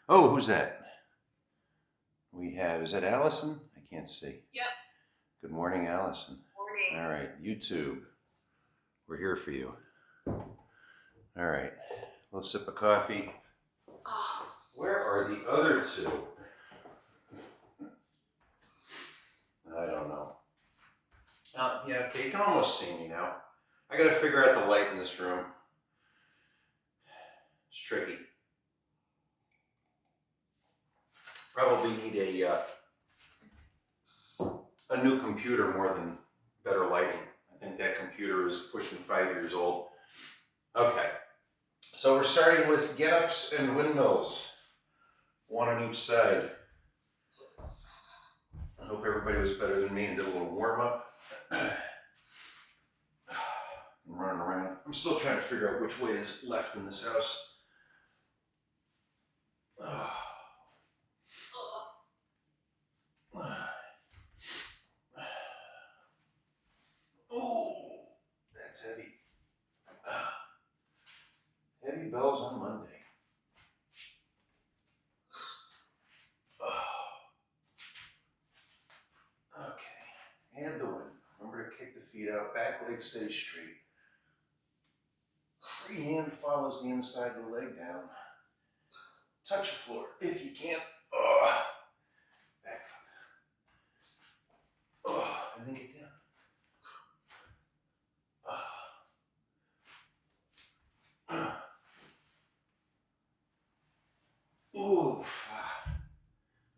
Oh, who's that? We have, is that Allison? I can't see. Yep. Good morning, Allison. Morning. All right, YouTube. We're here for you. All right, a little sip of coffee. Oh. Where are the other two? I don't know. Yeah, okay, you can almost see me now. I gotta figure out the light in this room. It's tricky. Probably need a new computer more than better lighting. I think that computer is pushing 5 years old. Okay, so we're starting with Ups and Windmills, one on each side. I hope everybody was better than me and did a little warm up. I'm running around. I'm still trying to figure out which way is left in this house. Oh, that's heavy. Heavy bells on Monday. Okay, and the wind. Remember to kick the feet out, back leg stays straight. Free hand follows the inside of the leg down. Touch the floor if you can. Back up. And then get down. Oof.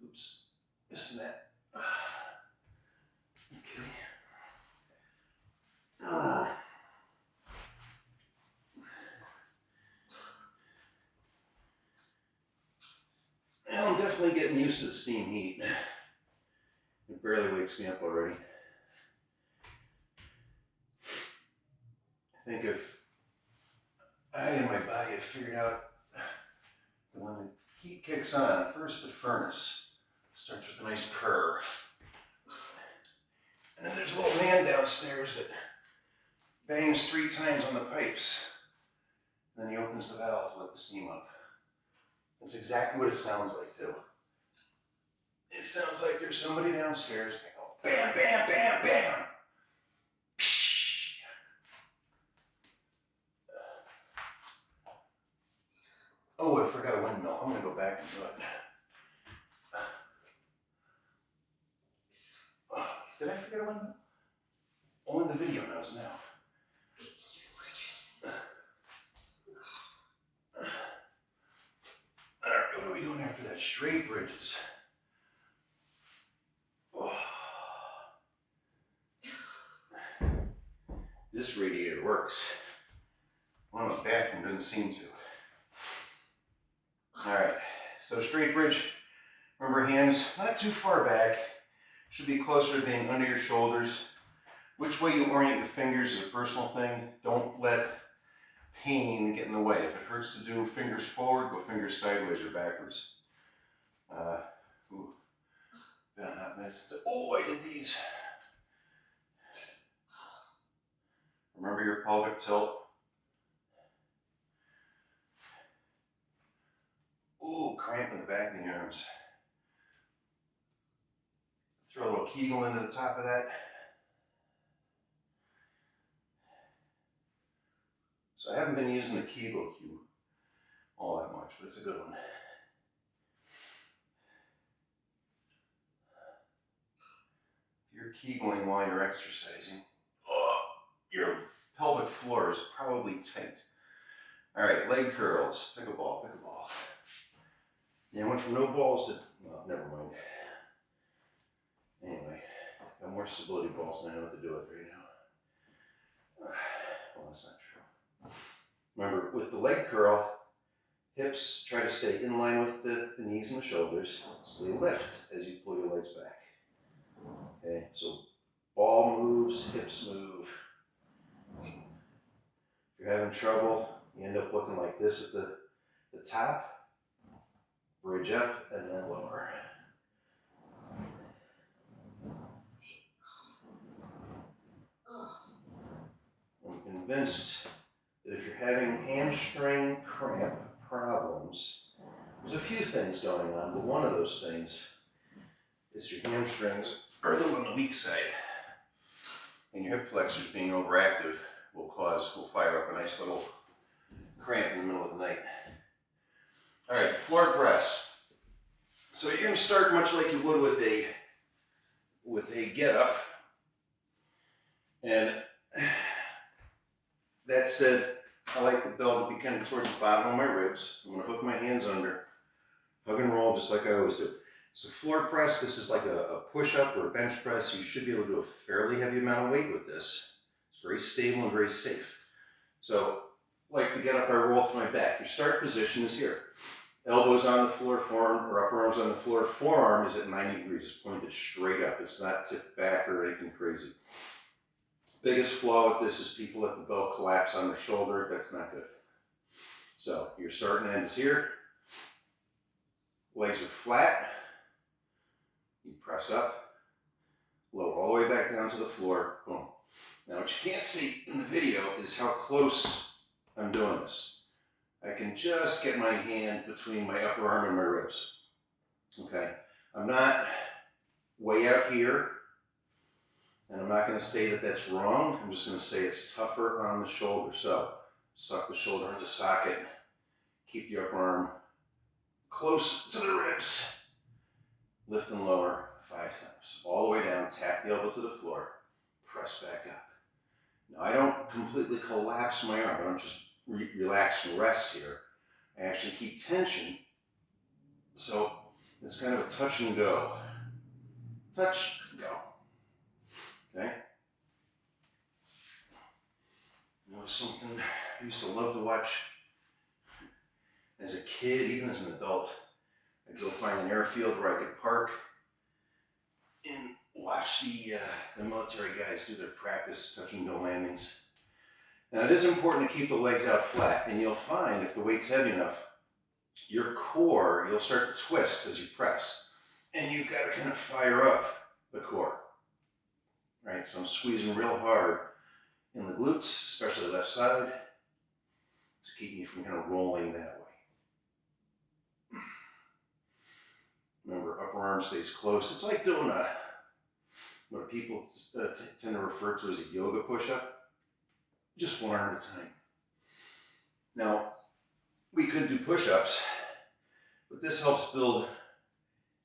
Oops. Missing that. Okay. I'm definitely getting used to the steam heat. It barely wakes me up already. I think if I and my body have figured out that when the heat kicks on, first the furnace starts with a nice purr. And then there's a little man downstairs that bangs 3 times on the pipes. And then he opens the valve to let the steam up. That's exactly what it sounds like too. It sounds like there's somebody downstairs. They go bam, bam, bam, bam. Psh. Oh, I forgot a windmill. I'm gonna go back and do it. Did I forget a windmill? Only the video knows now. Alright, what are we doing after that? Straight bridges. This radiator works. One in the bathroom doesn't seem to. Alright, so straight bridge. Remember, hands not too far back. Should be closer to being under your shoulders. Which way you orient your fingers is a personal thing. Don't let pain get in the way. If it hurts to do fingers forward, go fingers sideways or backwards. Been on hot minutes. Oh, I did these. Remember your pelvic tilt. Ooh, cramp in the back of the arms. Throw a little Kegel into the top of that. So I haven't been using the Kegel cue all that much, but it's a good one. If you're Kegling while you're exercising, your pelvic floor is probably tight. All right, leg curls. Pick a ball, pick a ball. Yeah, I went from no balls to, well, never mind. Anyway, got more stability balls than I know what to do with right now. Well, that's not true. Remember, with the leg curl, hips try to stay in line with the knees and the shoulders, so they lift as you pull your legs back. Okay, so ball moves, hips move. If you're having trouble, you end up looking like this at the top, bridge up, and then lower. I'm convinced that if you're having hamstring cramp problems, There's a few things going on, but one of those things is your hamstrings are a little on the weak side. And your hip flexors being overactive will fire up a nice little cramp in the middle of the night. All right, floor press. So you're going to start much like you would with a get up. And that said, I like the bell to be kind of towards the bottom of my ribs. I'm going to hook my hands under, hug and roll just like I always do. So floor press, this is like a push-up or a bench press. You should be able to do a fairly heavy amount of weight with this. It's very stable and very safe. So, like to get up, I roll to my back. Your start position is here. Elbows on the floor, forearm or upper arms on the floor. Forearm is at 90 degrees. It's pointed straight up. It's not tipped back or anything crazy. Biggest flaw with this is people let the belt collapse on their shoulder. That's not good. So, your starting end is here. Legs are flat. You press up, lower all the way back down to the floor, boom. Now what you can't see in the video is how close I'm doing this. I can just get my hand between my upper arm and my ribs. Okay, I'm not way out here, and I'm not going to say that that's wrong. I'm just going to say it's tougher on the shoulder. So suck the shoulder into socket, keep the upper arm close to the ribs. Lift and lower 5 times. All the way down, tap the elbow to the floor, press back up. Now I don't completely collapse my arm. I don't just relax and rest here. I actually keep tension. So it's kind of a touch and go. Touch, go. Okay? You know, something I used to love to watch as a kid, even as an adult. I'd go find an airfield where I could park and watch the military guys do their practice touch and go landings. Now it is important to keep the legs out flat, and you'll find if the weight's heavy enough, your core, you'll start to twist as you press. And you've got to kind of fire up the core. Right? So I'm squeezing real hard in the glutes, especially left side, to keep me from kind of rolling that way. Remember, upper arm stays close. It's like doing what people tend to refer to as a yoga push-up. Just one arm at a time. Now, we could do push-ups, but this helps build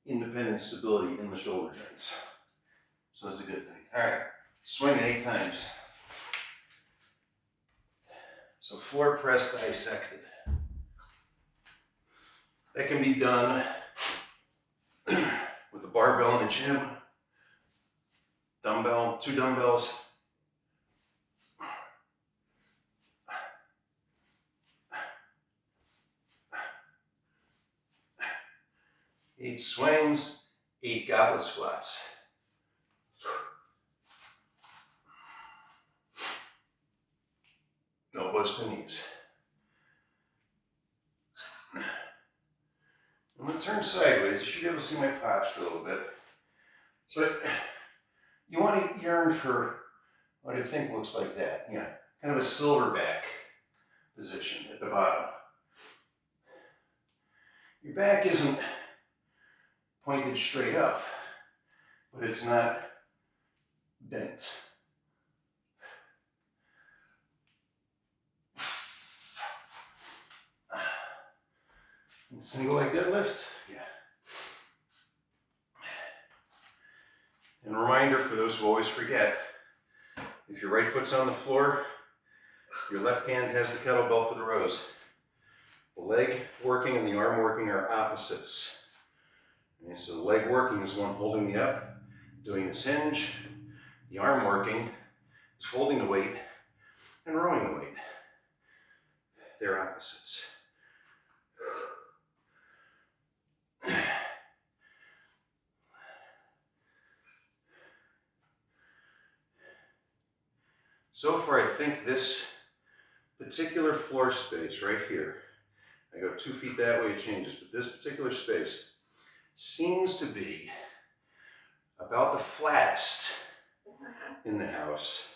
independent stability in the shoulder joints. So that's a good thing. All right, swing it 8 times. So floor press dissected. That can be done with a barbell in the gym, dumbbell, 2 dumbbells. Eight swings, 8 goblet squats. Elbows to knees. I'm going to turn sideways. You should be able to see my posture a little bit. But you want to yearn for what I think looks like that. You know, kind of a silverback position at the bottom. Your back isn't pointed straight up, but it's not bent. Single leg deadlift, yeah. And a reminder for those who always forget, if your right foot's on the floor, your left hand has the kettlebell for the rows. The leg working and the arm working are opposites. Okay, so the leg working is one holding me up, doing this hinge. The arm working is holding the weight and rowing the weight. They're opposites. So far, I think this particular floor space right here, I go 2 feet that way, it changes, but this particular space seems to be about the flattest in the house,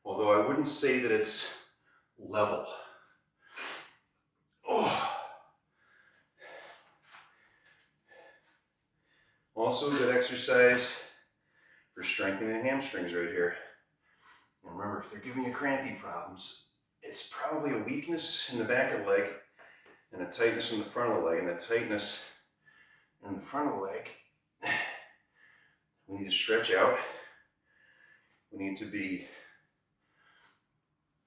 although I wouldn't say that it's level. Oh. Also a good exercise for strengthening the hamstrings right here. And remember, if they're giving you crampy problems, it's probably a weakness in the back of the leg and a tightness in the front of the leg. And that tightness in the front of the leg, we need to stretch out. We need to be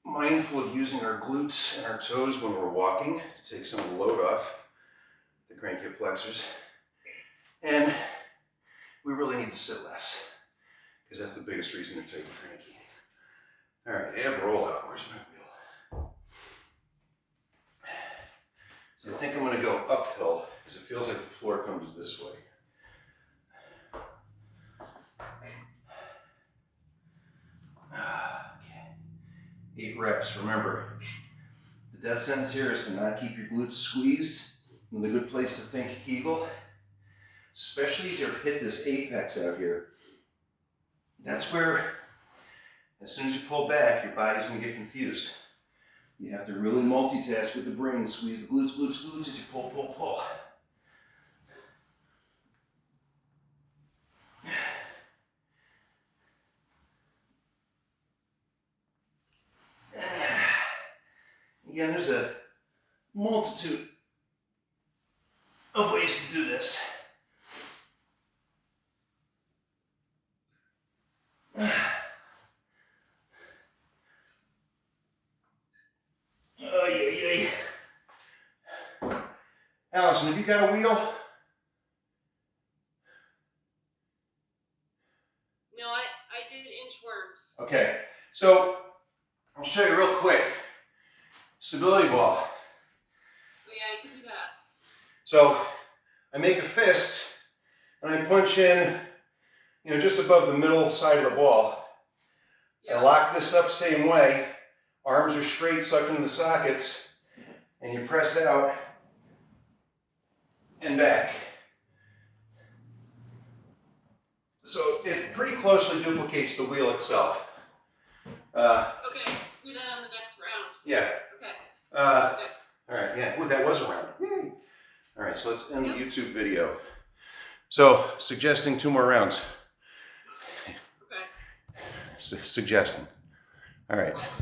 mindful of using our glutes and our toes when we're walking to take some of the load off the crank hip flexors. And we really need to sit less, because that's the biggest reason they're taking cranky. All right, ab rollout. Where's my wheel? So I think I'm going to go uphill, because it feels like the floor comes this way. Okay. 8 reps. Remember, the death sentence here is to not keep your glutes squeezed. Another good place to think Kegel, especially as you hit this apex out here. That's where, as soon as you pull back, your body's going to get confused. You have to really multitask with the brain, squeeze the glutes, glutes, glutes as you pull, pull, pull. Again, there's a multitude of ways to do this. Allison, have you got a wheel? No, I did inchworms. Okay, so I'll show you real quick. Stability ball. Oh yeah, I can do that. So I make a fist and I punch in, just above the middle side of the ball. Yeah. I lock this up same way. Arms are straight, sucked into the sockets, and you press out and back. So it pretty closely duplicates the wheel itself. Okay, do that on the next round. Yeah. Okay. Okay. All right, yeah, ooh, that was a round. Yay. All right, so let's end the YouTube video. So, suggesting 2 more rounds. Okay. Suggesting. All right.